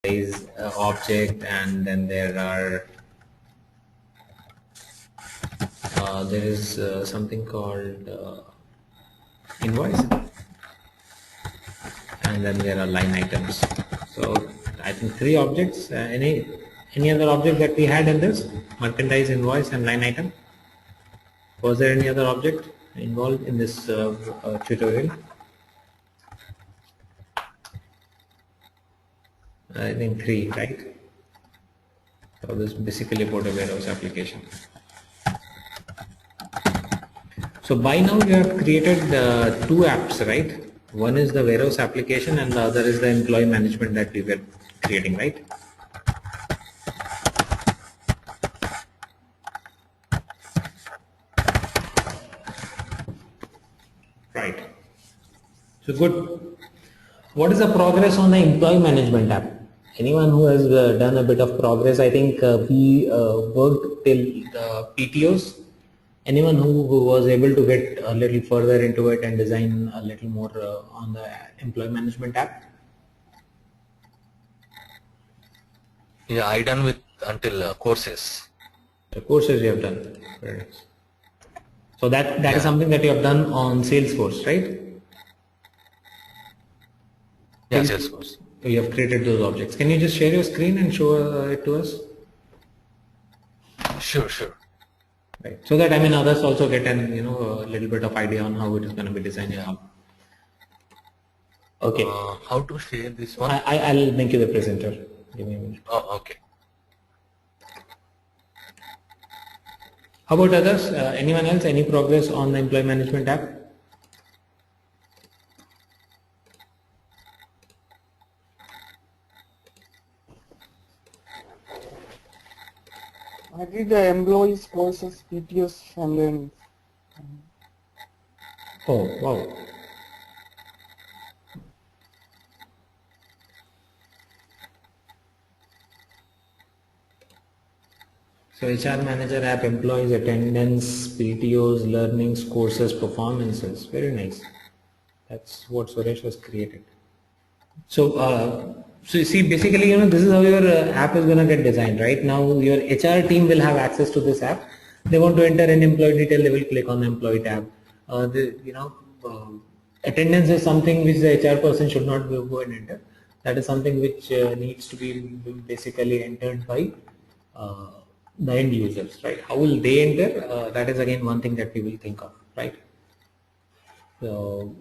is object, and then there is something called invoice, and then there are line items. So I think 3 objects. Any other object that we had in this? Merchandise, invoice, and line item. Was there any other object involved in this tutorial? I think 3, right? So this is basically about a warehouse application. So by now you have created 2 apps, right? One is the warehouse application and the other is the employee management that we were creating, right? Right. So good. What is the progress on the employee management app? Anyone who has done a bit of progress? I think we worked till the PTOs. Anyone who was able to get a little further into it and design a little more on the employee management app? Yeah, I done with until courses. The courses you have done. Very nice. So that is something that you have done on Salesforce, right? Yeah, Salesforce. You have created those objects. Can you just share your screen and show it to us? Sure, sure. Right. So that others also get a little bit of idea on how it is going to be designed. Yeah. Okay. How to share this one? I'll make you the presenter. Give me a minute. Oh, okay. How about others? Anyone else? Any progress on the employee management app? I did the employees courses, PTOs, and then. Oh, wow. So HR manager app, employees, attendance, PTOs, learnings, courses, performances. Very nice. That's what Suresh has created. So, so you see, basically, this is how your app is going to get designed, right? Now your HR team will have access to this app. They want to enter an employee detail, they will click on the employee tab. Attendance is something which the HR person should not go and enter. That is something which needs to be basically entered by the end users, right? How will they enter? That is again one thing that we will think of, right? So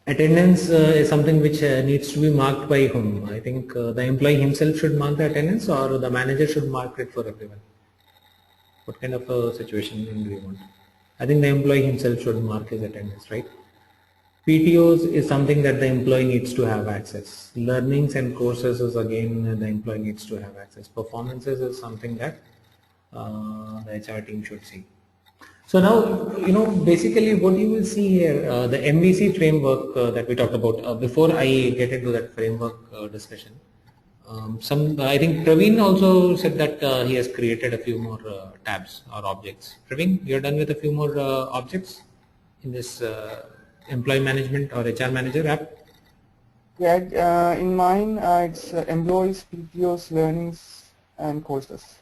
attendance is something which needs to be marked by whom? I think the employee himself should mark the attendance, or the manager should mark it for everyone. What kind of a situation do we want? I think the employee himself should mark his attendance, right? PTOs is something that the employee needs to have access. Learnings and courses is again the employee needs to have access. Performances is something that the HR team should see. So now, basically what you will see here, the MVC framework that we talked about. Before I get into that framework discussion, I think Praveen also said that he has created a few more tabs or objects. Praveen, you're done with a few more objects in this employee management or HR manager app? Yeah, in mine it's employees, PTOs, learnings, and courses.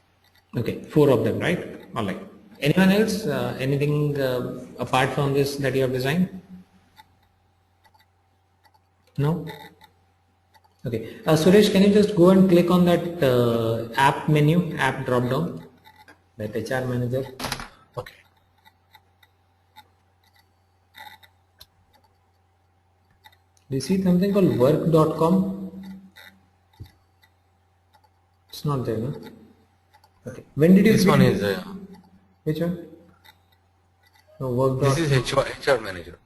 Okay, 4 of them, right? All right. Anyone else? Anything apart from this that you have designed? No? Okay. Suresh, can you just go and click on that app menu, app drop down, that HR manager? Okay. Do you see something called work.com? It's not there, no? Okay. When did you? This one is. Which one? No, work. This is HR manager.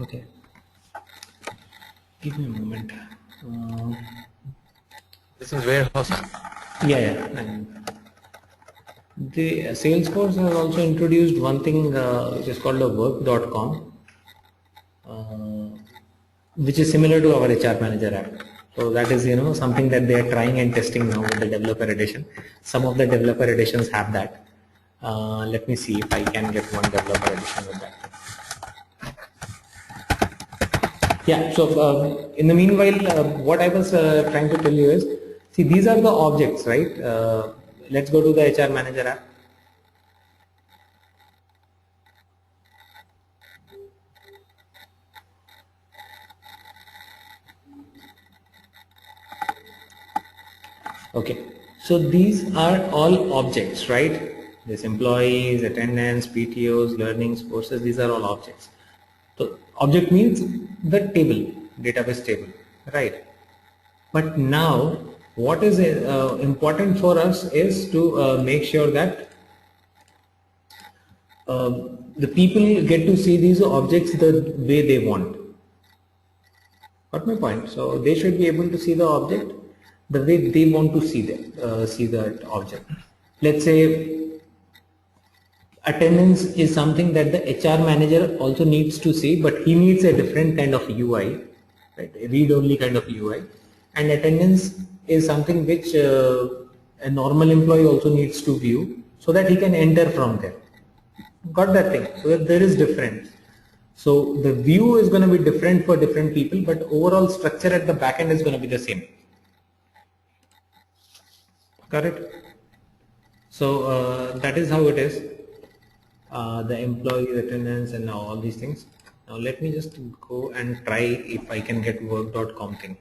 Okay. Give me a moment. This is warehouse. Yeah. The Salesforce has also introduced one thing which is called a work.com, which is similar to our HR manager app. So that is something that they are trying and testing now with the developer edition. Some of the developer editions have that. Let me see if I can get one developer edition with that. Yeah, so in the meanwhile, what I was trying to tell you is, see, these are the objects, right? Let's go to the HR Manager app. Okay, so these are all objects, right? This employees, attendance, PTOs, learnings, courses, these are all objects. So object means the table, database table, right? But now what is important for us is to make sure that the people get to see these objects the way they want. Got my point? So they should be able to see the object the way they want to see that object. Let's say attendance is something that the HR manager also needs to see, but he needs a different kind of UI, right? A read-only kind of UI. And attendance is something which a normal employee also needs to view so that he can enter from there. Got that thing? So that there is difference. So the view is going to be different for different people, but overall structure at the back end is going to be the same. Correct? So that is how it is. The employee attendance and all these things. Now let me just go and try if I can get work.com thing.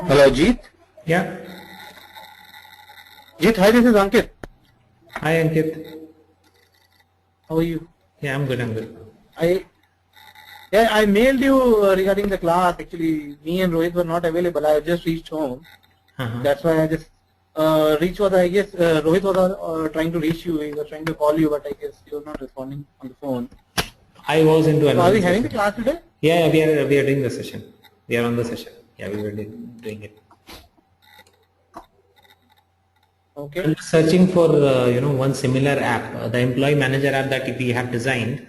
Hello, Jeet. Yeah. Jeet, hi, this is Ankit. Hi Ankit. How are you? Yeah, I'm good. I'm good. I mailed you regarding the class. Actually, me and Rohit were not available. I just reached home. That's why I just reached was, I guess, Rohit was trying to reach you. He was trying to call you, but I guess you were not responding on the phone. I was into So another are we having the session. class today? Yeah, we are doing the session. We are on the session. Yeah, we were doing it. Okay. I'm searching for one similar app, the employee manager app that we have designed.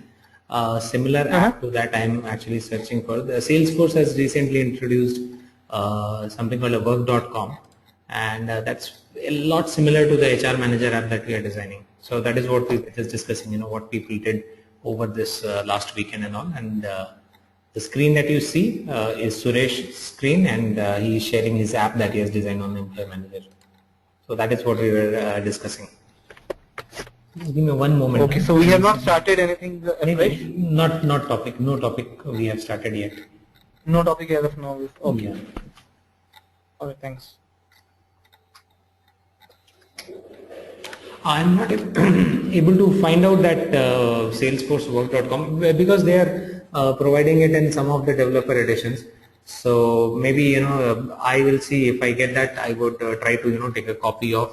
Similar app to that I'm actually searching for. The Salesforce has recently introduced something called a work.com, and that's a lot similar to the HR manager app that we are designing. So that is what we were just discussing. What people did over this last weekend and all. And the screen that you see is Suresh's screen, and he is sharing his app that he has designed on the employee manager. So that is what we were discussing. Give me one moment. Okay, so we have not started anything fresh? No topic we have started yet. No topic as of now. Okay. Yeah. Alright, thanks. I'm not able to find out that salesforcework.com because they are providing it in some of the developer editions. So maybe I will see if I get that. I would try to take a copy of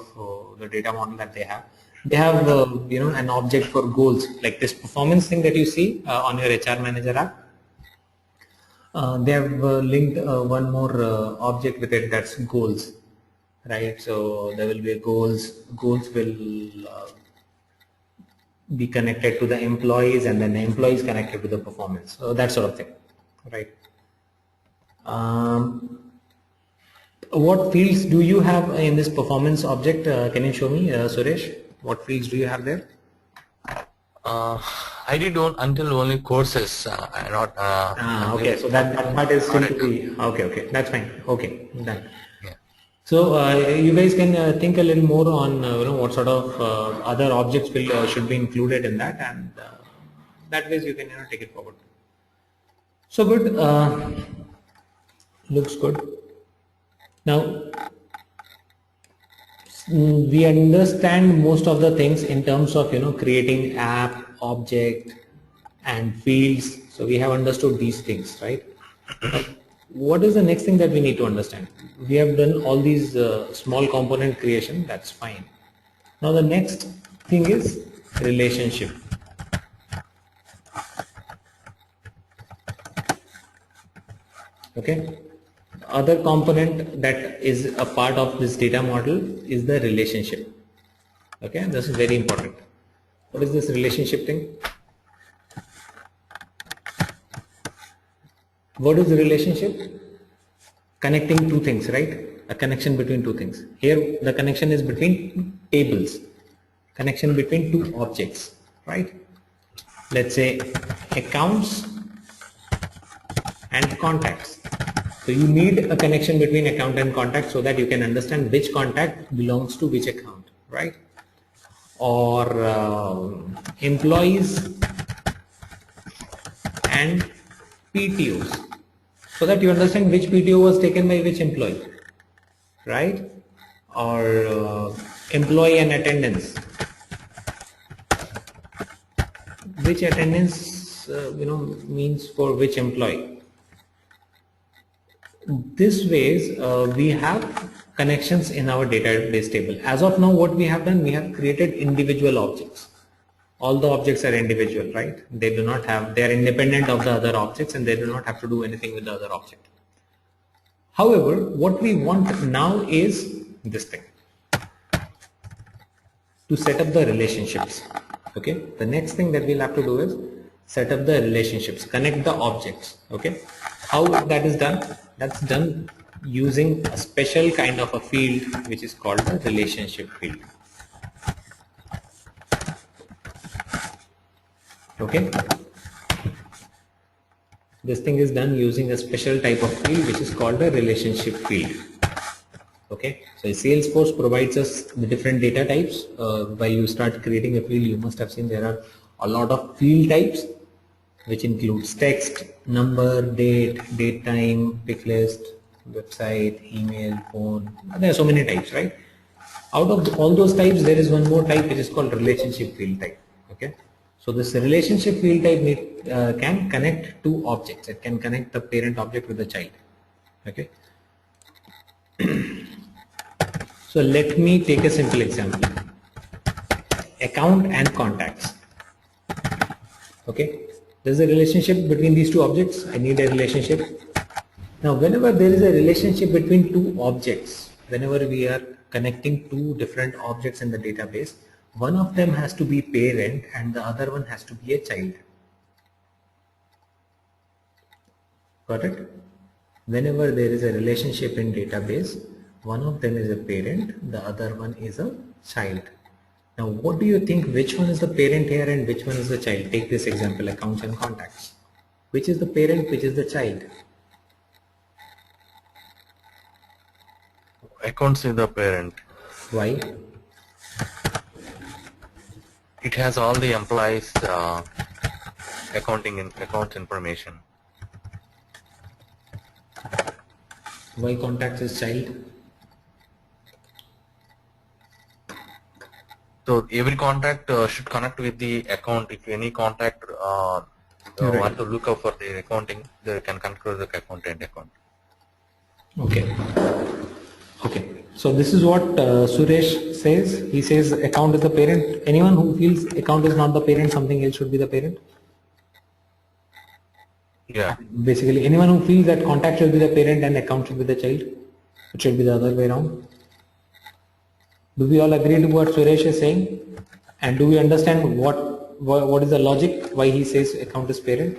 the data model that they have. They have an object for goals, like this performance thing that you see on your HR manager app. They have linked one more object with it, that's goals, right? So there will be a goals will be connected to the employees, and then the employees connected to the performance, so that sort of thing, right? What fields do you have in this performance object? Can you show me, Suresh? What fields do you have there? I did until only courses. Not. Okay, so that part is still to be okay. That's fine. Okay, done. Yeah. So you guys can think a little more on what sort of other objects should be included in that, and that ways you can take it forward. So good. Looks good. Now we understand most of the things in terms of creating app, object, and fields. So we have understood these things, right? what is the next thing that we need to understand? We have done all these small component creation, that's fine. Now the next thing is relationship. Okay. The other component that is a part of this data model is the relationship. Okay, this is very important. What is this relationship thing? What is the relationship? Connecting two things, right? A connection between two things. Here the connection is between tables, connection between two objects, right? Let's say accounts and contacts. So you need a connection between account and contact so that you can understand which contact belongs to which account, right? Or employees and PTOs, so that you understand which PTO was taken by which employee, right? Or employee and attendance, which attendance means for which employee. This ways we have connections in our database table. As of now, what we have done, we have created individual objects. All the objects are individual, right? They do not have, they are independent of the other objects and they do not have to do anything with the other object. However, what we want now is this thing, to set up the relationships. Okay, the next thing that we'll have to do is set up the relationships, connect the objects. Okay, how that is done? That's done using a special kind of a field which is called the relationship field. Okay, this thing is done using a special type of field which is called a relationship field. Okay, so Salesforce provides us the different data types. While you start creating a field, you must have seen there are a lot of field types, which includes text, number, date, date time, pick list, website, email, phone. There are so many types, right? Out of all those types, there is one more type which is called relationship field type. Okay, so this relationship field type can connect two objects. It can connect the parent object with the child. Okay. So let me take a simple example. Account and contacts. Okay, there's a relationship between these two objects. I need a relationship. Now whenever there is a relationship between two objects, whenever we are connecting two different objects in the database, one of them has to be parent and the other one has to be a child. Got it? Whenever there is a relationship in database, one of them is a parent, the other one is a child. Now what do you think, which one is the parent here and which one is the child? Take this example, accounts and contacts. Which is the parent, which is the child? Accounts is the parent. Why? It has all the employees accounts information. Why contacts is child? So every contact should connect with the account. If any contact Right. want to look up for their accounting, they can connect with the account and account. Okay. Okay. So this is what Suresh says. He says account is the parent. Anyone who feels account is not the parent, something else should be the parent? Yeah. Basically, anyone who feels that contact should be the parent and account should be the child, it should be the other way around. Do we all agree to what Suresh is saying? And do we understand what is the logic why he says account is parent?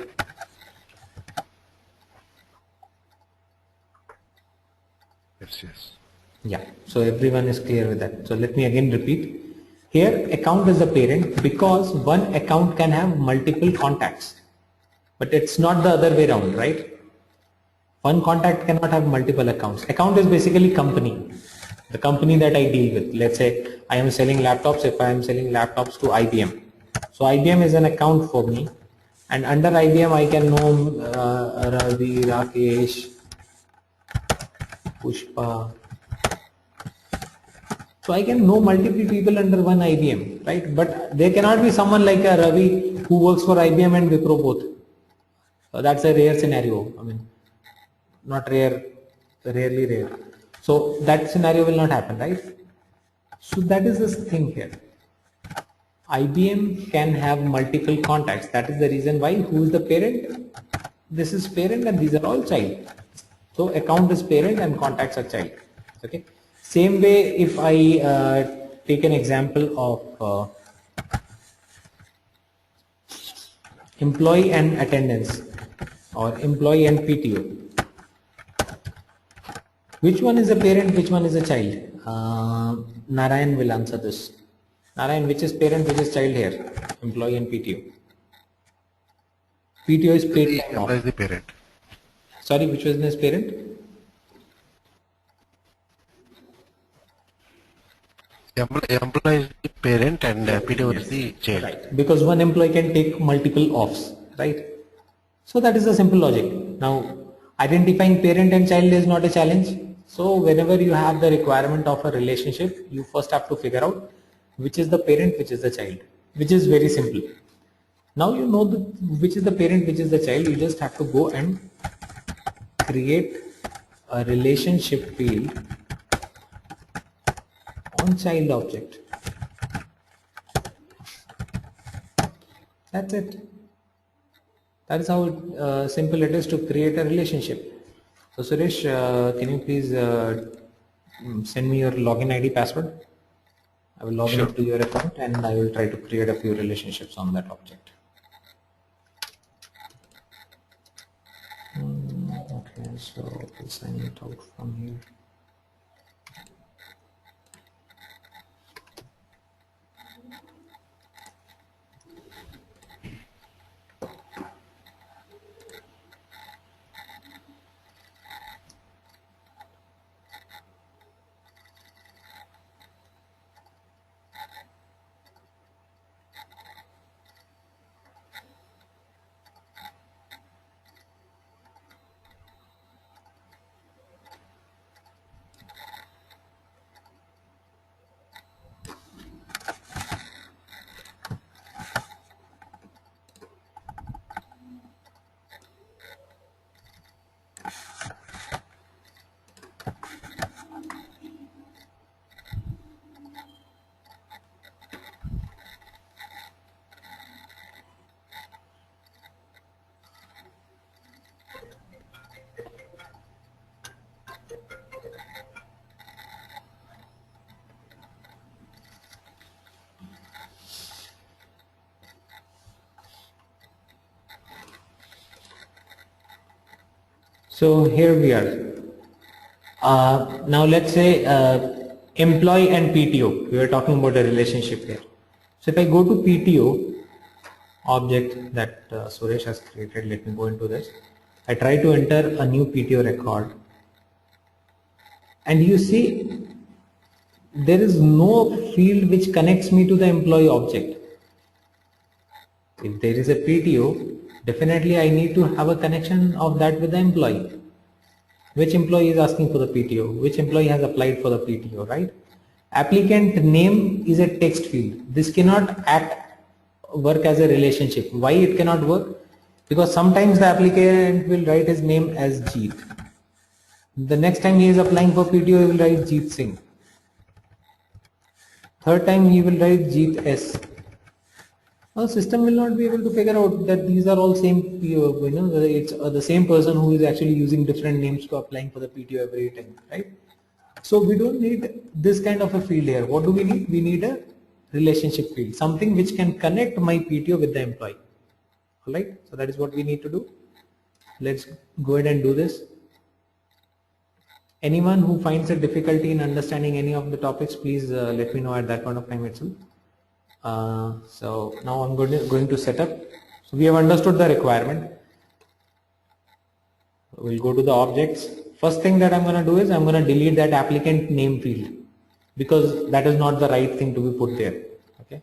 Yes. Yeah, so everyone is clear with that. So let me again repeat. Here account is the parent because one account can have multiple contacts, but it's not the other way around, right? One contact cannot have multiple accounts. Account is basically company, the company that I deal with. Let's say I am selling laptops. If I am selling laptops to IBM, so IBM is an account for me, and under IBM I can know Ravi, Rakesh, Pushpa. So I can know multiple people under one IBM, right? But there cannot be someone like a Ravi who works for IBM and Wipro both. That's a rare scenario. I mean, not rare, rarely rare. So that scenario will not happen, right? So that is this thing here. IBM can have multiple contacts. That is the reason why. Who is the parent? This is parent and these are all child. So account is parent and contacts are child. Okay. Same way, if I take an example of employee and attendance or employee and PTO. Which one is a parent, which one is a child? Narayan will answer this. Narayan, which is parent, which is child here? Employee and PTO. PTO is paid time off. The parent. Sorry, which one is parent? Employee is the parent and PTO is the child. Right. Because one employee can take multiple offs, right? So that is the simple logic. Now, identifying parent and child is not a challenge. So whenever you have the requirement of a relationship, you first have to figure out which is the parent, which is the child, which is very simple. Now you know which is the parent, which is the child. You just have to go and create a relationship field on child object. That's it. That is how simple it is to create a relationship. So Suresh, can you please send me your login ID password? I will log into your account and I will try to create a few relationships on that object. Okay, so we'll sign it out from here. So here we are. Now let's say employee and PTO. We are talking about a relationship here. So if I go to PTO object that Suresh has created, let me go into this. I try to enter a new PTO record, and you see there is no field which connects me to the employee object. If there is a PTO, definitely I need to have a connection of that with the employee. Which employee is asking for the PTO? Which employee has applied for the PTO, right? Applicant name is a text field. This cannot work as a relationship. Why it cannot work? Because sometimes the applicant will write his name as Jeet. The next time he is applying for PTO, he will write Jeet Singh. Third time he will write Jeet S. The system will not be able to figure out that these are all same, it's the same person who is actually using different names to applying for the PTO every time, right? So we don't need this kind of a field here. What do we need? We need a relationship field, something which can connect my PTO with the employee. All right, so that is what we need to do. Let's go ahead and do this. Anyone who finds a difficulty in understanding any of the topics, please let me know at that point of time itself. So now I'm going to set up. So we have understood the requirement. We'll go to the objects. First thing that I'm going to do is I'm going to delete that applicant name field, because that is not the right thing to be put there. Okay.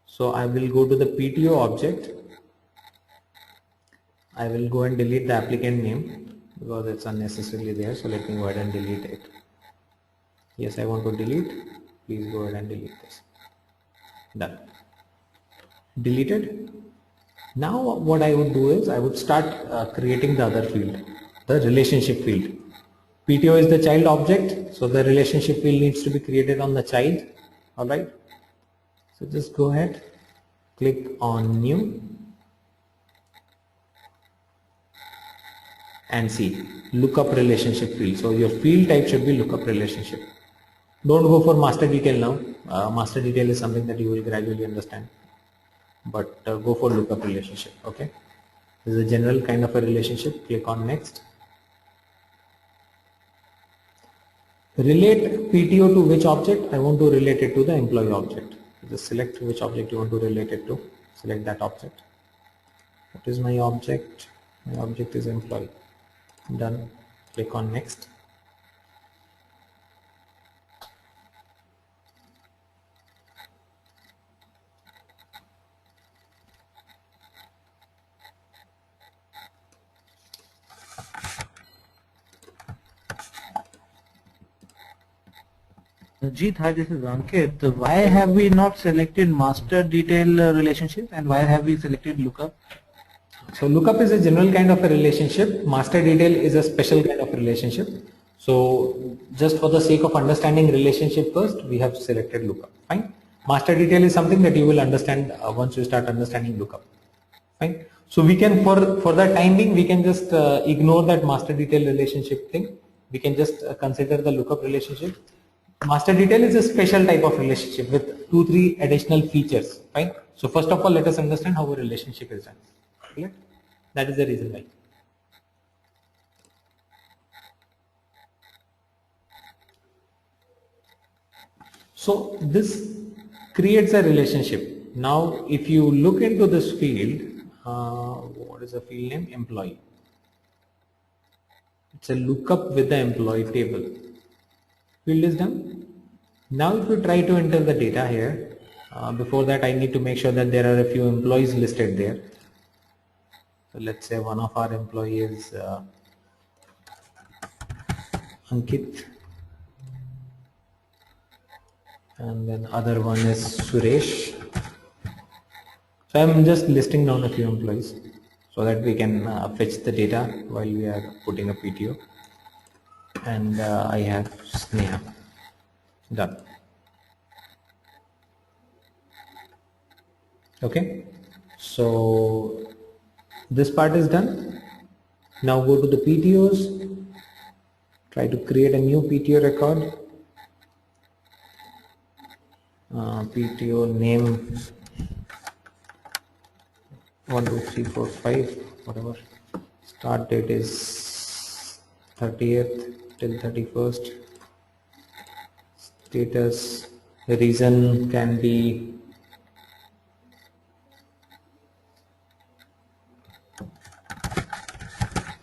So I will go to the PTO object. I will go and delete the applicant name because it's unnecessarily there. So let me go ahead and delete it. Yes, I want to delete. Please go ahead and delete this. Done. Deleted. Now what I would do is I would start creating the other field. the relationship field. PTO is the child object, so the relationship field needs to be created on the child. Alright, so just go ahead, click on new and see lookup relationship field. So your field type should be lookup relationship. Don't go for master detail now. Master detail is something that you will gradually understand, but go for lookup relationship. Okay, this is a general kind of a relationship. Click on next. Relate PTO to which object? I want to relate it to the employee object. Just select which object you want to relate it to. Select that object. What is my object? My object is employee. Done. Click on next. Jeet, hi, this is Ankit. Why have we not selected master detail relationship, and why have we selected lookup? So lookup is a general kind of a relationship. Master detail is a special kind of a relationship. So just for the sake of understanding relationship first, we have selected lookup. Fine. Master detail is something that you will understand once you start understanding lookup. Fine. So we can, for the time being, we can just ignore that master detail relationship thing. We can just consider the lookup relationship. Master detail is a special type of relationship with 2-3 additional features. Fine. So first of all, let us understand how a relationship is done. Clear? That is the reason why. So this creates a relationship. Now if you look into this field, what is the field name? Employee. It's a lookup with the employee table. Field is done. Now if you try to enter the data here, before that I need to make sure that there are a few employees listed there. So let's say one of our employees is Ankit, and then other one is Suresh. So I'm just listing down a few employees so that we can fetch the data while we are putting a PTO. And I have Sneha. Done. Okay, so this part is done. Now go to the PTOs, try to create a new PTO record. PTO name 1, 2, 3, 4, 5, whatever. Start date is 30th till 31st. Status, the reason can be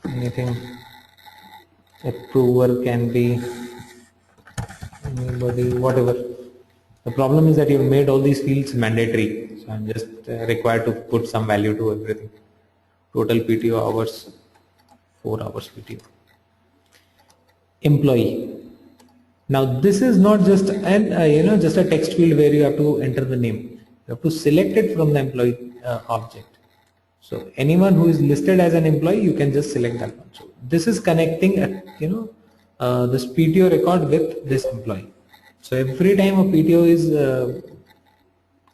anything. Approver can be anybody, whatever. The problem is that you've made all these fields mandatory, so I'm just required to put some value to everything. Total PTO hours, 4 hours PTO. Employee. Now this is not just an just a text field where you have to enter the name. You have to select it from the employee object. So anyone who is listed as an employee, you can just select that one. So this is connecting this PTO record with this employee. So every time a PTO is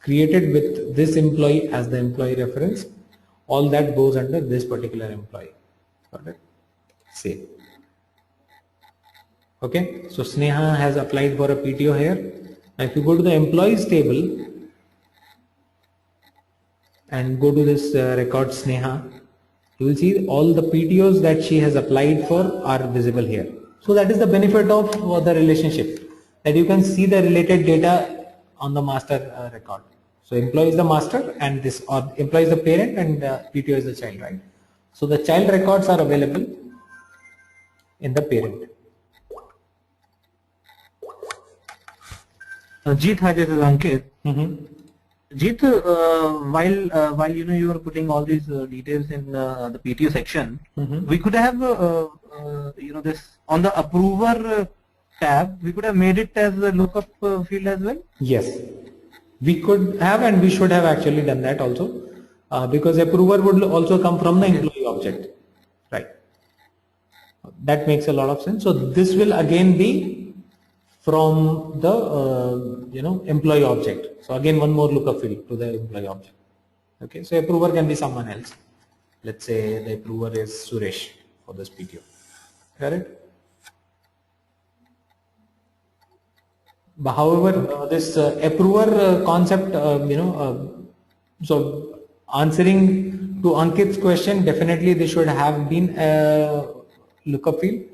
created with this employee as the employee reference, all that goes under this particular employee. Got it? Save. Okay, so Sneha has applied for a PTO here. Now if you go to the employees table and go to this record Sneha, you will see all the PTOs that she has applied for are visible here. So that is the benefit of the relationship, that you can see the related data on the master record. So employee is the master and this, or employee is the parent and PTO is the child, right? So the child records are available in the parent. Jeet, hi, this is Ankit. Jeet, while you are putting all these details in the PTO section, we could have this on the approver tab. We could have made it as a lookup field as well. Yes, we could have, and we should have actually done that also, because approver would also come from the employee object, right? That makes a lot of sense. So this will again be from the employee object. So again one more lookup field to the employee object. Okay, so approver can be someone else. Let's say the approver is Suresh for this PTO. Correct? But however, this approver concept, so answering to Ankit's question, definitely they should have been a lookup field.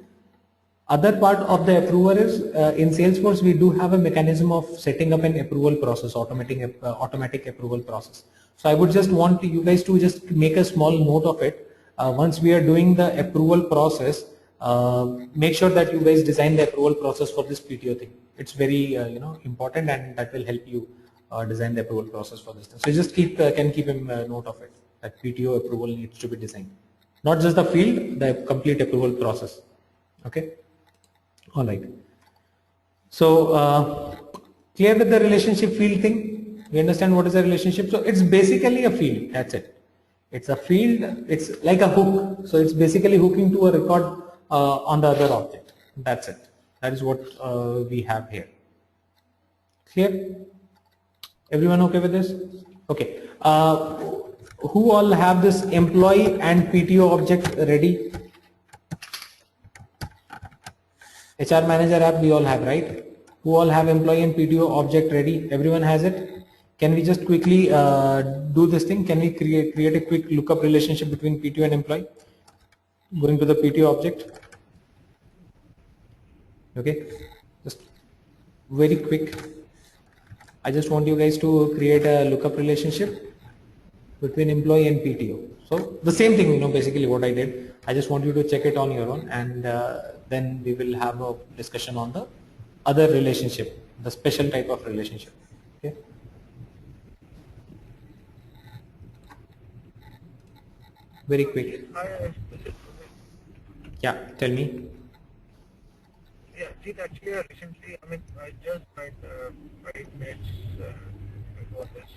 Other part of the approver is in Salesforce we do have a mechanism of setting up an approval process, automatic approval process. So I would just want you guys to just make a small note of it. Once we are doing the approval process, make sure that you guys design the approval process for this PTO thing. It's very important, and that will help you design the approval process for this thing. So just can keep a note of it, that PTO approval needs to be designed, not just the field, the complete approval process. Okay. All right. So clear with the relationship field thing? We understand what is a relationship. So it's basically a field. That's it. It's a field. It's like a hook. So it's basically hooking to a record on the other object. That's it. That is what we have here. Clear? Everyone okay with this? Okay. Who all have this employee and PTO object ready? HR manager app we all have, right? Who all have employee and PTO object ready? Everyone has it? Can we just quickly do this thing? Can we create a quick lookup relationship between PTO and employee? Going to the PTO object. Okay, just very quick. I just want you guys to create a lookup relationship between employee and PTO. So the same thing, basically what I did. I just want you to check it on your own, and then we will have a discussion on the other relationship, the special type of relationship. Okay. Very quick. Yeah, tell me. Yeah, see, actually, recently, I just had 5 minutes before this.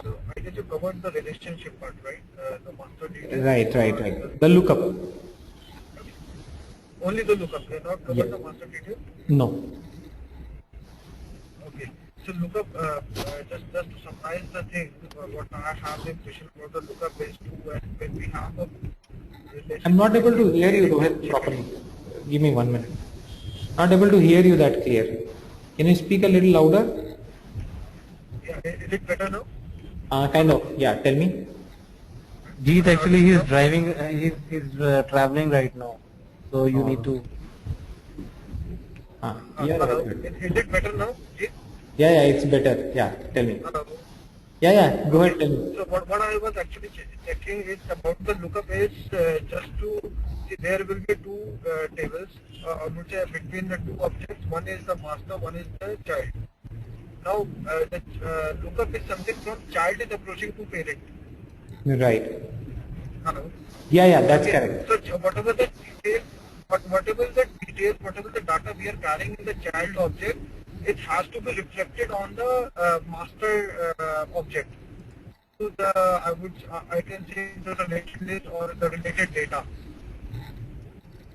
So I guess you covered the relationship part, right? The master details. Right. The lookup. Only the lookup. They not covered the master detail? No. Okay. So lookup, just to summarize the thing, what I have the impression about the lookup is when we have a relationship. I'm not able to hear you, Rohit, properly. Give me 1 minute. Not able to hear you that clear. Can you speak a little louder? Yeah, is it better now? Kind of. Yeah, tell me. Jeet, actually he's driving, he's traveling right now. So you need to. Hello. Is it better now? Jeet? Yeah, it's better. Yeah, tell me. Hello. Yeah, go ahead, tell me. So what I was actually checking is about the lookup is just to see there will be 2 tables, I would say between the 2 objects. One is the master, one is the child. Now the lookup is something from child is approaching to parent. Right. Hello. Yeah, that's correct. So whatever the details, whatever the data we are carrying in the child object, it has to be reflected on the master object. So I can say the related list or the related data.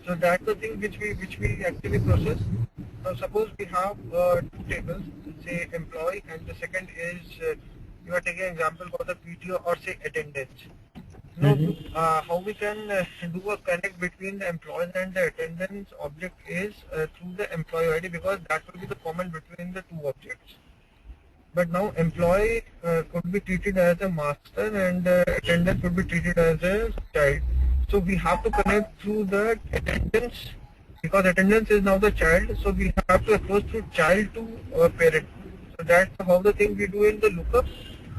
So that's the thing which we actually process. Now suppose we have 2 tables, say employee, and the second is you are taking an example for the PTO or say attendance. Now, how we can do a connect between the employees and the attendance object is through the employee ID, because that will be the common between the 2 objects. But now employee could be treated as a master and attendance could be treated as a child. So we have to connect through the attendance, because attendance is now the child. So we have to approach through child to parent. So that's how the thing we do in the lookup.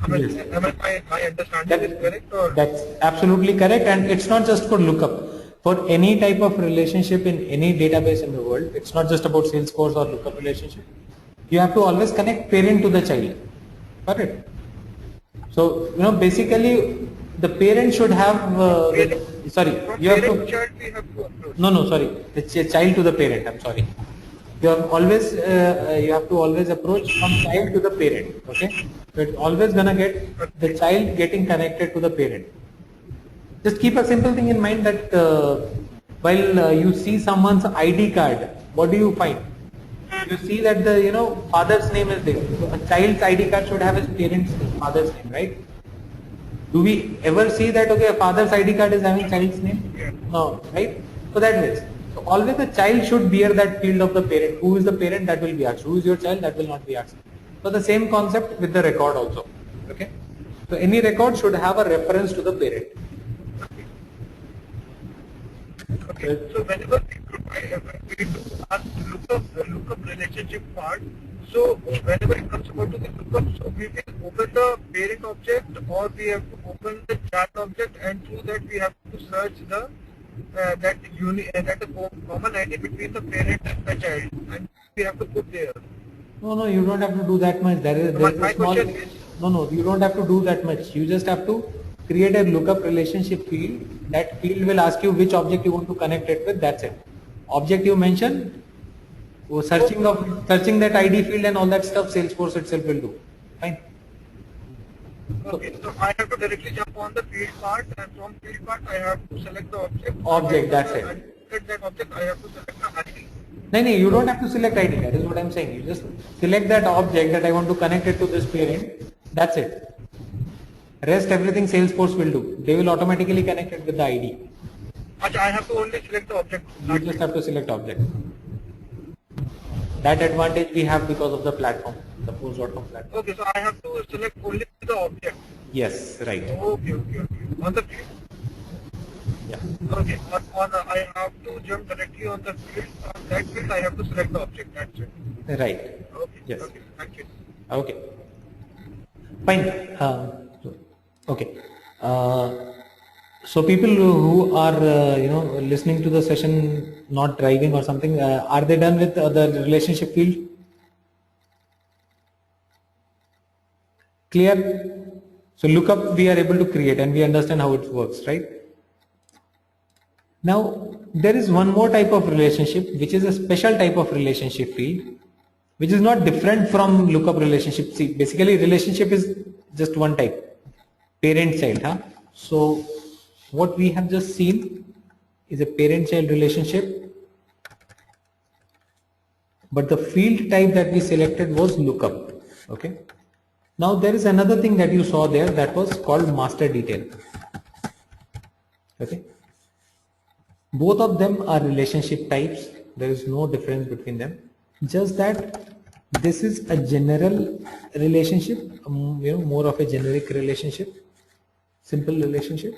My understanding is correct? Or? That's absolutely correct, and it's not just for lookup. For any type of relationship in any database in the world, it's not just about Salesforce or lookup relationship. You have to always connect parent to the child. Correct? So, basically the parent should have, you have to, Child we have to approach. no, sorry, it's a child to the parent, I'm sorry. You have always, you have to always approach from child to the parent, okay? So it's always gonna get the child getting connected to the parent. Just keep a simple thing in mind that while you see someone's ID card, what do you find? You see that the father's name is there. So a child's ID card should have his parents' name, father's name, right? Do we ever see that a father's ID card is having child's name? No, right? So that means, so always the child should bear that field of the parent. Who is the parent? That will be asked. Who is your child? That will not be asked. So the same concept with the record also. Okay. So any record should have a reference to the parent. Okay. So whenever we do ask lookup relationship part, so whenever it comes about to the lookup, so we will open the parent object or we have to open the child object, and through that we have to search the common ID between the parent and the child, and we have to put there. No, you don't have to do that much. There is a small. No, you don't have to do that much. You just have to create a lookup relationship field. That field will ask you which object you want to connect it with. That's it. Object you mentioned, searching that ID field and all that stuff, Salesforce itself will do. Fine. Okay, so I have to directly jump on the field part, and from field part I have to select the object. Object, that's it. Select that object, I have to select the ID. No, you don't have to select ID. That is what I'm saying. You just select that object that I want to connect it to this parent. That's it. Rest everything Salesforce will do. They will automatically connect it with the ID. Achha, I have to only select the object. You just have to select object. That advantage we have because of the platform, the Force.com platform. Okay, so I have to select only the object. Yes, right. Okay. On the field. Yeah. Okay, I have to jump directly on the field. On that field, I have to select the object. That's it. Right. Okay. Yes. Okay, thank you. Okay. Fine. Okay. So people who are listening to the session, not driving or something, are they done with the relationship field? Clear? So lookup we are able to create and we understand how it works, right? Now there is one more type of relationship which is a special type of relationship field, which is not different from lookup relationship. See, basically relationship is just one type, parent-child. So what we have just seen is a parent-child relationship, but the field type that we selected was lookup. Okay. Now there is another thing that you saw there that was called master detail. Okay. Both of them are relationship types. There is no difference between them. Just that this is a general relationship, more of a generic relationship, simple relationship.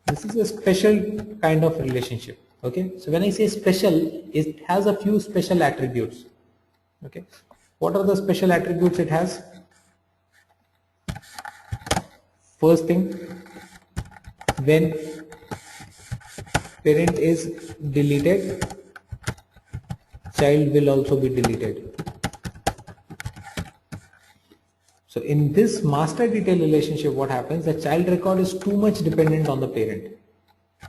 This is a special kind of relationship. Okay. So when I say special, it has a few special attributes. Okay. What are the special attributes it has? First thing, when parent is deleted, child will also be deleted. So in this master detail relationship, what happens? The child record is too much dependent on the parent.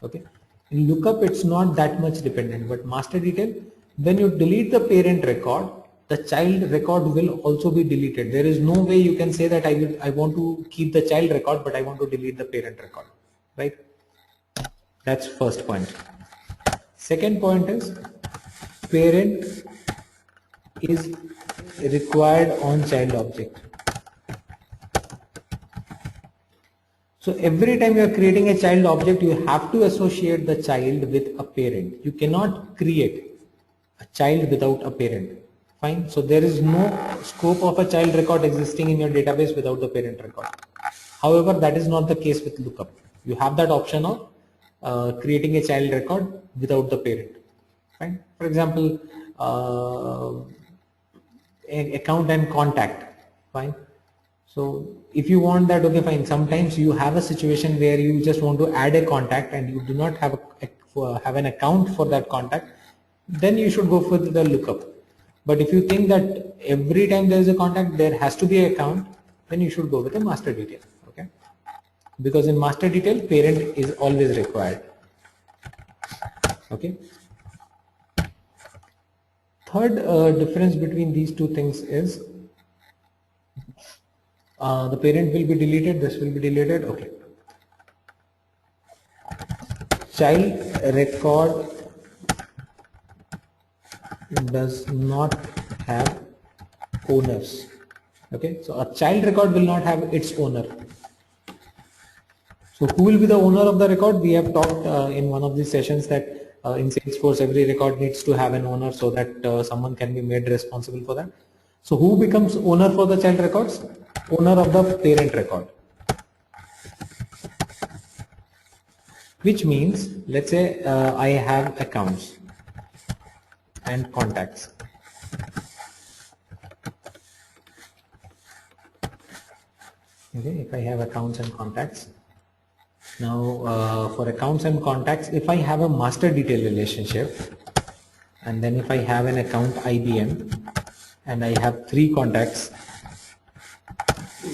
Okay. In lookup, it's not that much dependent, but master detail, when you delete the parent record, the child record will also be deleted. There is no way you can say that I want to keep the child record, but I want to delete the parent record, right? That's first point. Second point is parent is required on child object. So every time you are creating a child object, you have to associate the child with a parent. You cannot create a child without a parent. Fine. So there is no scope of a child record existing in your database without the parent record. However, that is not the case with lookup. You have that option of creating a child record without the parent. Fine. For example, account and contact. Fine. So if you want that, okay, fine. Sometimes you have a situation where you just want to add a contact and you do not have an account for that contact, then you should go for the lookup. But if you think that every time there is a contact there has to be an account, then you should go with a master detail. Okay, because in master detail parent is always required. Okay. Third difference between these two things is the parent will be deleted, this will be deleted. Okay. Child record does not have owners. Okay, so a child record will not have its owner. So who will be the owner of the record? We have talked in one of the sessions that in Salesforce every record needs to have an owner so that someone can be made responsible for that. So who becomes owner for the child records? Owner of the parent record. Which means, let's say I have accounts and contacts. Okay, if I have accounts and contacts. Now for accounts and contacts, if I have a master detail relationship and then if I have an account IBM and I have 3 contacts,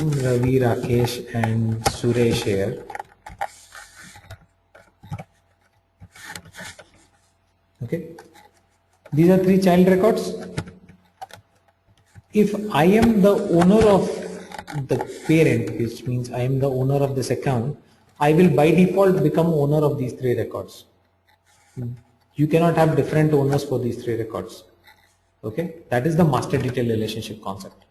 Ravi, Rakesh and Suresh here. Okay, these are 3 child records. If I am the owner of the parent, which means I am the owner of this account, I will by default become owner of these 3 records. You cannot have different owners for these 3 records. Okay, that is the master detail relationship concept.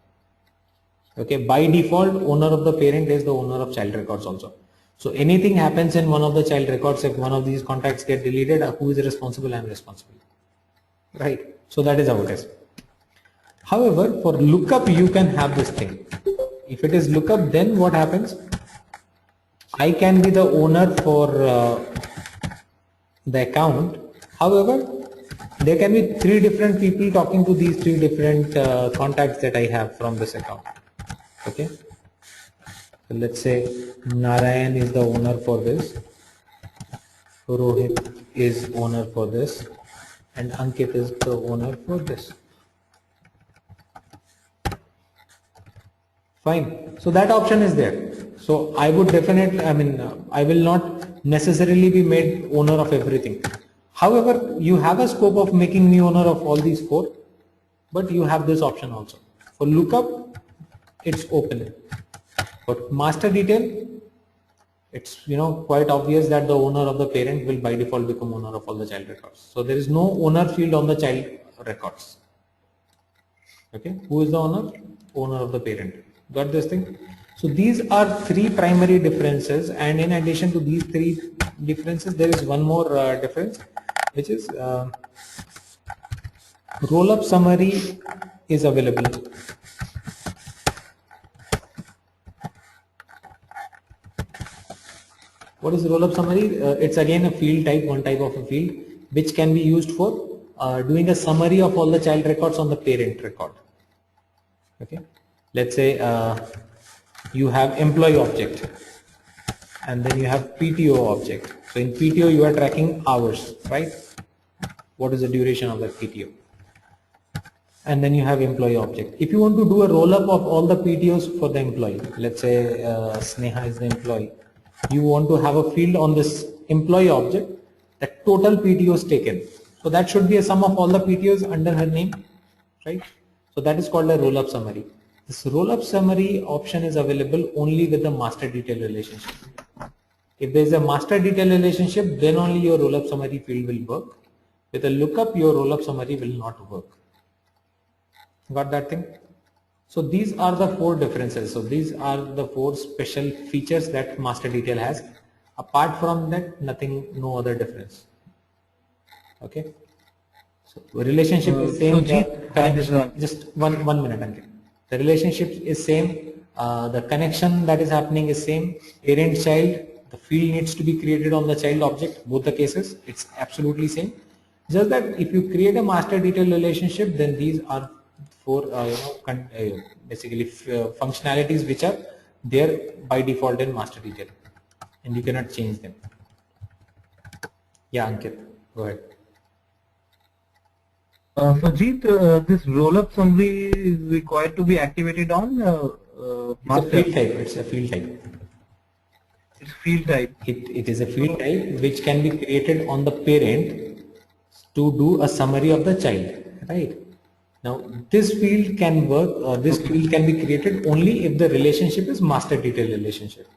Okay, by default owner of the parent is the owner of child records also. So anything happens in one of the child records, if one of these contacts get deleted, who is responsible? I am responsible. Right, so that is how it is. However, for lookup you can have this thing. If it is lookup, then what happens? I can be the owner for the account. However, there can be 3 different people talking to these 3 different contacts that I have from this account. Okay, so let's say Narayan is the owner for this, Rohit is owner for this, and Ankit is the owner for this. Fine, so that option is there. So I would definitely, I will not necessarily be made owner of everything. However, you have a scope of making me owner of all these 4, but you have this option also. For lookup, it's open. But master detail, it's quite obvious that the owner of the parent will by default become owner of all the child records. So there is no owner field on the child records. Okay, who is the owner? Owner of the parent. Got this thing? So these are 3 primary differences, and in addition to these 3 differences, there is one more difference, which is roll-up summary is available. What is roll-up summary? It's again a field type, one type of a field, which can be used for doing a summary of all the child records on the parent record. Okay, let's say you have employee object and then you have PTO object. So in PTO you are tracking hours, right? What is the duration of that PTO? And then you have employee object. If you want to do a roll-up of all the PTOs for the employee, let's say Sneha is the employee, you want to have a field on this employee object that total PTOs taken. So that should be a sum of all the PTOs under her name, right? So that is called a roll-up summary. This roll-up summary option is available only with the master detail relationship. If there is a master detail relationship, then only your roll-up summary field will work. With a lookup, your roll-up summary will not work. Got that thing? So these are the 4 differences. So these are the 4 special features that master detail has. Apart from that, nothing, no other difference. Okay. So relationship is same. Just one minute, Ankit. The relationship is same. The connection that is happening is same. Parent child. The field needs to be created on the child object. Both the cases, it's absolutely same. Just that if you create a master detail relationship, then these are 4 basically functionalities which are there by default in master detail, and you cannot change them. Yeah, Ankit, go ahead. So Jeet, this roll-up summary is required to be activated on It's a field type. It's a field type. It's field type. It is a field type which can be created on the parent to do a summary of the child, right? Now this field can work, or this field can be created only if the relationship is master detail relationship.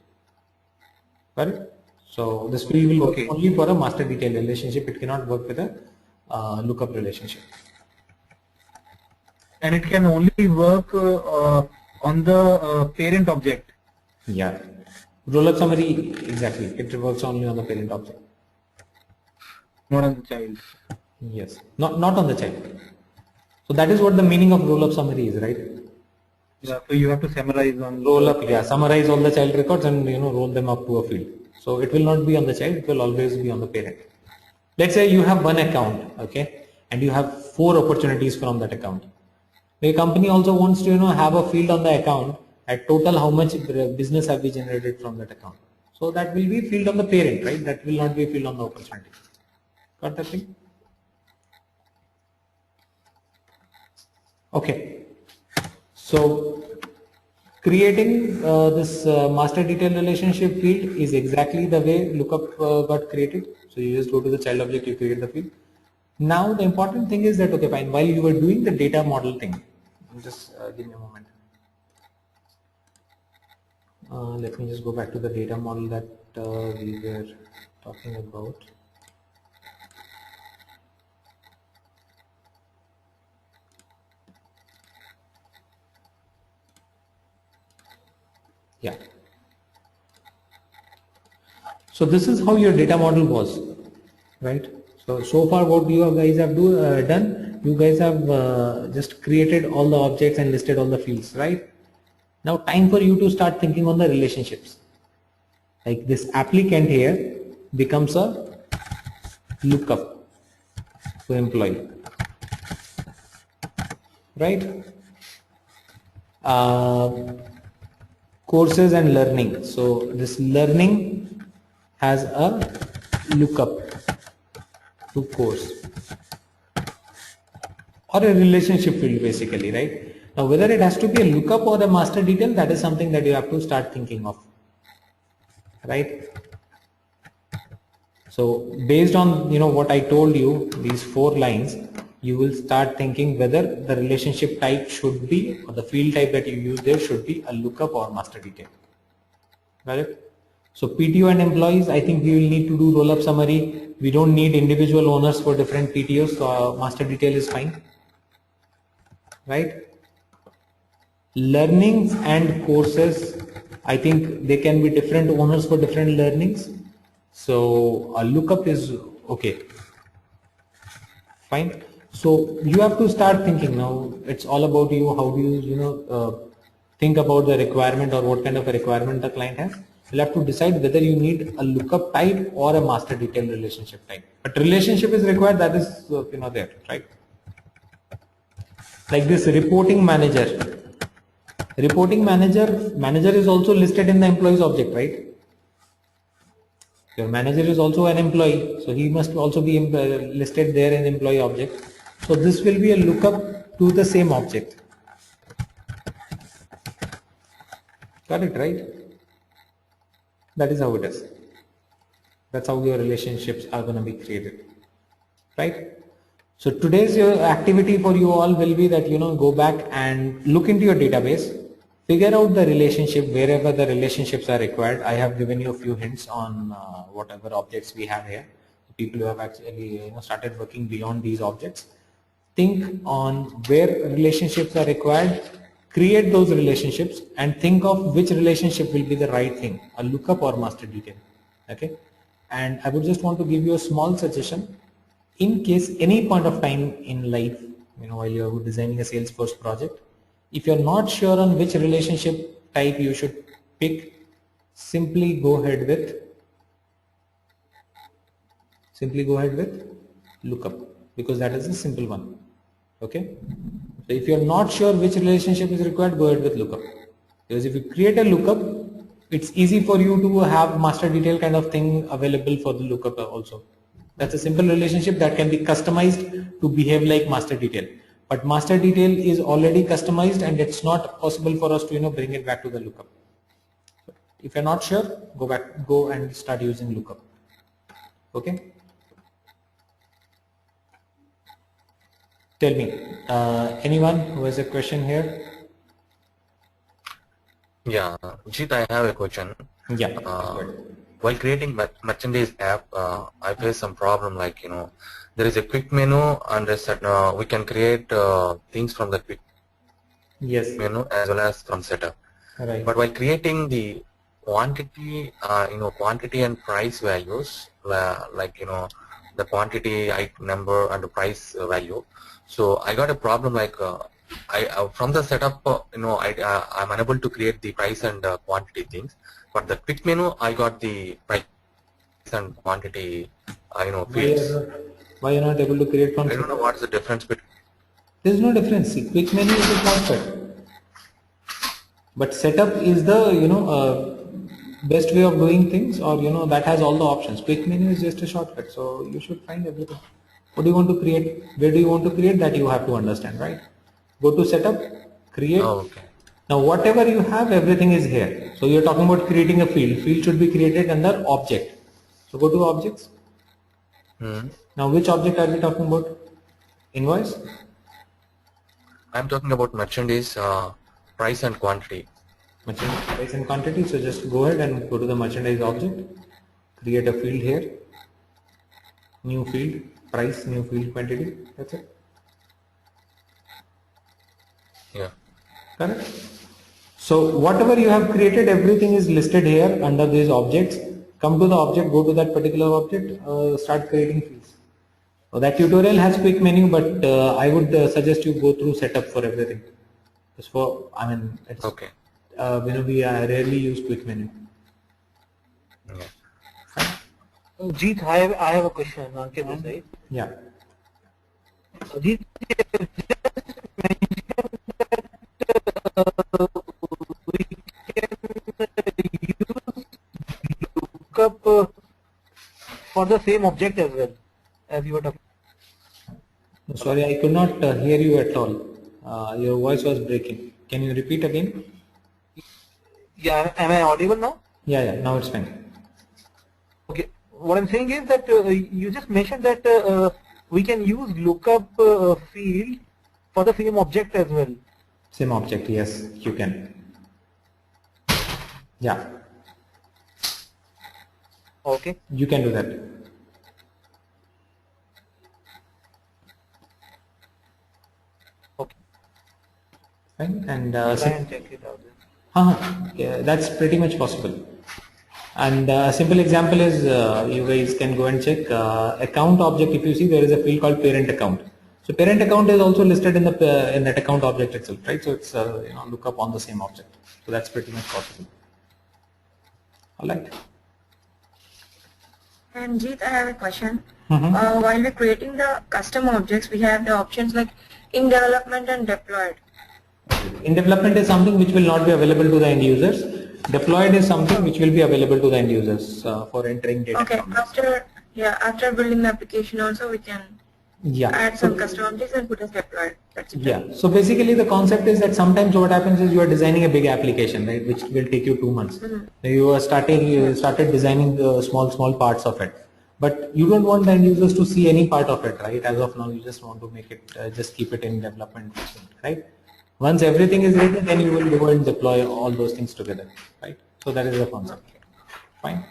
Correct? So this field will work only for a master detail relationship. It cannot work with a lookup relationship. and it can only work on the parent object. Yeah. Roll-up summary, exactly. It works only on the parent object. Not on the child. Yes. Not on the child. So that is what the meaning of roll-up summary is, right? Yeah, so you have to summarize on Roll-up, yeah. Summarize all the child records and roll them up to a field. So it will not be on the child, it will always be on the parent. Let's say you have one account, okay, and you have 4 opportunities from that account. The company also wants to have a field on the account at total how much business have we generated from that account. So that will be a field on the parent, right? That will not be a field on the opportunity. Got that thing? Okay. So creating this master detail relationship field is exactly the way lookup got created. So you just go to the child object, you create the field. Now the important thing is that, okay, fine, while you were doing the data model thing, just give me a moment. Let me just go back to the data model that we were talking about. Yeah. So this is how your data model was, right? So far what you guys have done, you guys have just created all the objects and listed all the fields, right? Now time for you to start thinking on the relationships. Like this applicant here becomes a lookup to employee, right? Courses and learning. So this learning has a lookup to course or a relationship field basically, right? Now whether it has to be a lookup or a master detail, that is something that you have to start thinking of, right? So based on what I told you, these 4 lines, you will start thinking whether the relationship type should be, or the field type that you use there should be a lookup or master detail. Got it? So PTO and employees, I think we will need to do roll-up summary. We don't need individual owners for different PTOs, so master detail is fine, right? Learnings and courses, I think they can be different owners for different learnings. So a lookup is okay, fine. So you have to start thinking now. It's all about you. How do you think about the requirement or what kind of a requirement the client has? You'll have to decide whether you need a lookup type or a master detail relationship type. But relationship is required. That is there, right? Like this reporting manager. Reporting manager is also listed in the employees object, right? Your manager is also an employee, so he must also be listed there in employee object. So this will be a lookup to the same object. Got it, right? That is how it is. That's how your relationships are going to be created, right? So today's activity for you all will be that go back and look into your database, figure out the relationship wherever the relationships are required. I have given you a few hints on whatever objects we have here. People who have actually started working beyond these objects. Think on where relationships are required, create those relationships, and think of which relationship will be the right thing, a lookup or master detail. Okay, and I would just want to give you a small suggestion. In case any point of time in life, while you're designing a Salesforce project, if you're not sure on which relationship type you should pick, simply go ahead with lookup, because that is a simple one. Okay, so if you're not sure which relationship is required, go ahead with lookup, because if you create a lookup, it's easy for you to have master detail kind of thing available for the lookup also. That's a simple relationship that can be customized to behave like master detail. But master detail is already customized and it's not possible for us to bring it back to the lookup. If you're not sure, go and start using lookup. Okay. Tell me, anyone who has a question here? Yeah, Jit, I have a question. Yeah. While creating merchandise app, I face some problem like there is a quick menu and we can create things from the Yes. menu as well as from setup. Right. But while creating the quantity, quantity and price values, like the quantity number and the price value. So I got a problem like from the setup, I'm unable to create the price and quantity things. But the quick menu, I got the price and quantity, fields. Why you're not able to create from I don't know setup? what's the difference between. There is no difference. See, quick menu is a shortcut, but setup is the best way of doing things, or that has all the options. Quick menu is just a shortcut, so you should find everything. What do you want to create? Where do you want to create? That you have to understand, right? Go to setup, create. Oh, okay. Now whatever you have, everything is here. So you're talking about creating a field. Field should be created under object. So go to objects. Now which object are we talking about? Invoice? I'm talking about merchandise, price and quantity. Merchandise price and quantity. So just go ahead and go to the merchandise object. Create a field here. New field, price, new field, quantity. That's it. Yeah. Correct. So whatever you have created, everything is listed here under these objects. Come to the object, go to that particular object, start creating fields. So that tutorial has quick menu, but I would suggest you go through setup for everything. It's it's, Okay. We rarely use quick menu. Yeah. Jeet, I have a question. Ankit this side. Yeah. Jeet, we can use lookup for the same object as well as you were talking. Sorry, I could not hear you at all. Your voice was breaking. Can you repeat again? Yeah, am I audible now? Yeah, now it's fine. Okay. What I'm saying is that you just mentioned that we can use lookup field for the same object as well. Same object, yes, you can. Yeah. Okay. You can do that. Okay. Fine. And Try and check it out. yeah, that's pretty much possible. And a simple example is you guys can go and check account object. If you see, there is a field called parent account. So parent account is also listed in the in that account object itself, right? So it's look up on the same object. So that's pretty much possible. All right. And Jeet, I have a question. While we're creating the custom objects, we have the options like in development and deployed. In development is something which will not be available to the end users. Deployed is something which will be available to the end users for entering data. Okay, after building the application also we can add some custom objects and put as deployed. That's it. Yeah. So basically the concept is that sometimes what happens is you are designing a big application, right, which will take you 2 months. You started designing the small parts of it, but you don't want the end users to see any part of it, right? As of now, you just want to make it, just keep it in development, right? Once everything is ready, then you will go and deploy all those things together, right? So that is the concept. Fine.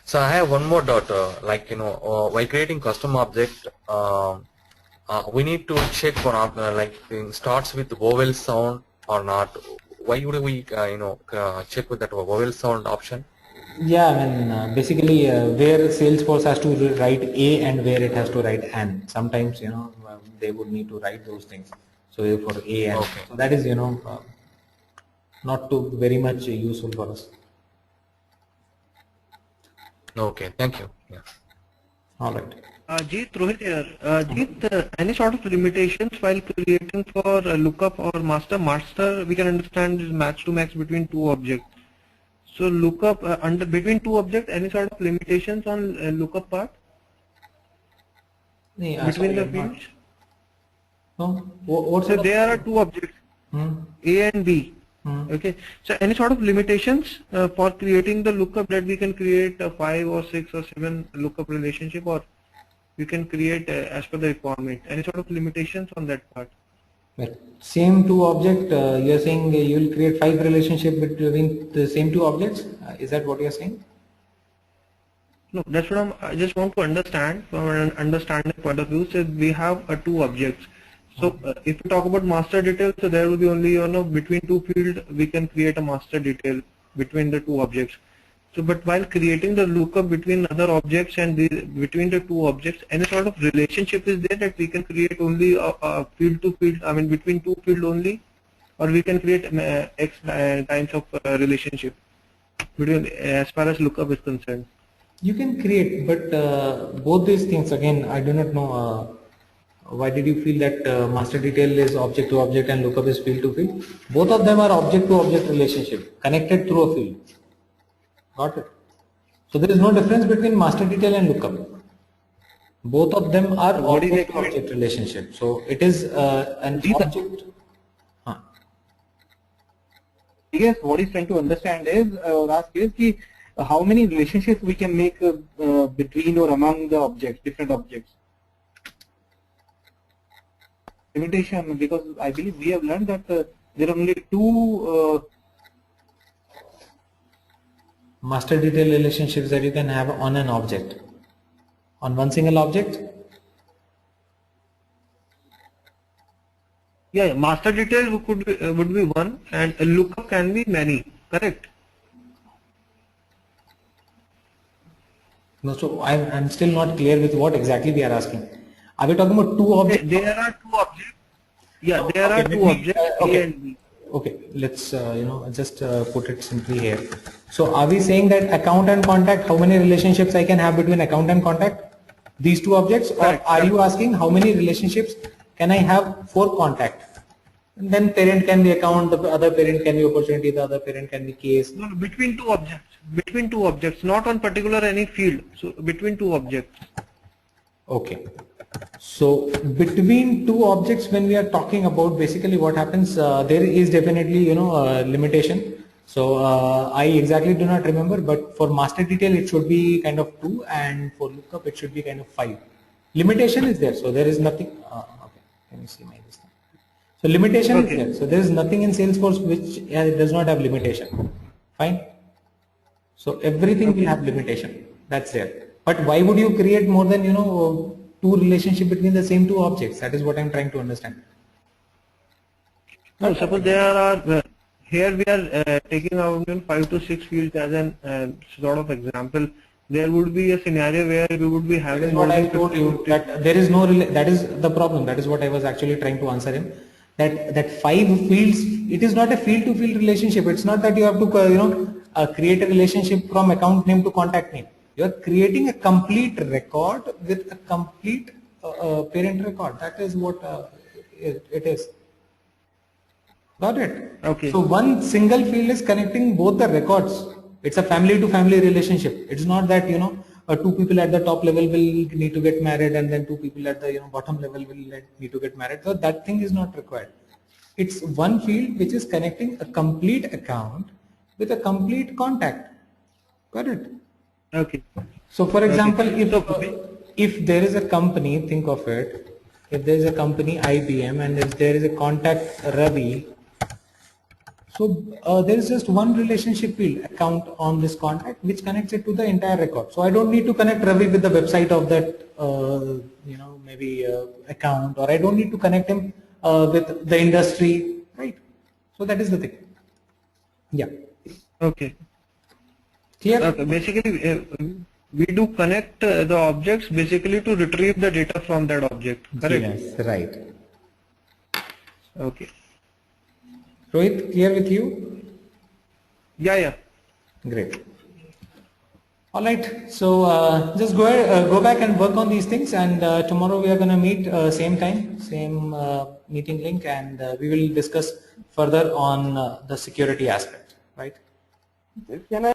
So I have one more doubt. While creating custom object, we need to check for like it starts with vowel sound or not. Why would we check with that vowel sound option? Yeah, I mean basically where Salesforce has to write a and where it has to write an. Sometimes they would need to write those things. So for a and so that is not too very much useful for us. Okay, thank you. Yeah. All right. Jeet, Rohit here. Jeet, any sort of limitations while creating for lookup or master? Master we can understand is match to max between two objects. So lookup between two objects, any sort of limitations on lookup part between the fields? No. What So there are two objects, A and B. Okay. So any sort of limitations for creating the lookup that we can create a 5 or 6 or 7 lookup relationship, or we can create as per the requirement. Any sort of limitations on that part? Well, same two object, you are saying you will create 5 relationship between the same two objects. Is that what you are saying? No, that's what I just want to understand from an understanding point of view. So we have two objects. So if we talk about master detail, so there will be only between two fields we can create a master detail between the two objects. So but while creating the lookup between other objects and between the two objects, any sort of relationship is there that we can create only a field to field, I mean between two field only, or we can create X times of relationship between as far as lookup is concerned. You can create, but both these things again, I do not know. Why did you feel that master detail is object to object and lookup is field to field? Both of them are object to object relationship connected through a field. Got it? So there is no difference between master detail and lookup. Both of them are object to object relationship. So it is an object. Yes, what he's trying to understand is, ask is ki, how many relationships we can make between or among the objects, different objects. Limitation, because I believe we have learned that there are only two master detail relationships that you can have on an object, on one single object. Yeah, master detail would be one, and a lookup can be many. Correct. No, so I'm still not clear with what exactly we are asking. Are we talking about two objects? There are two objects. Yeah, there are two objects. A and B. Okay, let's just put it simply here. So are we saying that account and contact, how many relationships I can have between account and contact? These two objects, or are you asking how many relationships can I have for contact? And then parent can be account, the other parent can be opportunity, the other parent can be case. No, between two objects. Between two objects, not on particular any field. So between two objects. Okay. So between two objects, when we are talking about, basically what happens, there is definitely a limitation. So I exactly do not remember, but for master detail it should be kind of 2, and for lookup it should be kind of 5. Limitation is there, so there is nothing. Okay, let me see my list. So limitation is there. So there is nothing in Salesforce which does not have limitation. Fine. So everything will have limitation. That's there. But why would you create more than two relationship between the same two objects? That is what I'm trying to understand. No, suppose there are here we are taking out 5 to 6 fields as an sort of example. There would be a scenario where we would be having. What I told you, that there is no. That is the problem. That is what I was actually trying to answer him. That 5 fields. It is not a field-to-field relationship. It's not that you have to create a relationship from account name to contact name. You are creating a complete record with a complete parent record. That is what it is. Got it? Okay. So one single field is connecting both the records. It's a family to family relationship. It's not that two people at the top level will need to get married and then two people at the bottom level will need to get married. So that thing is not required. It's one field which is connecting a complete account with a complete contact. Got it? Okay. So for example, if there is a company, think of it, if there is a company IBM and if there is a contact Ravi, so there is just one relationship field account on this contact which connects it to the entire record. So I don't need to connect Ravi with the website of that maybe account, or I don't need to connect him with the industry, right? So that is the thing. Yeah. Okay. Clear? Okay. Basically, we do connect the objects basically to retrieve the data from that object. Correct? Yes, right. Okay. Rohit, clear with you? Yeah. Great. All right. So just go back and work on these things, and tomorrow we are going to meet same time, same meeting link, and we will discuss further on the security aspect. Right? Can I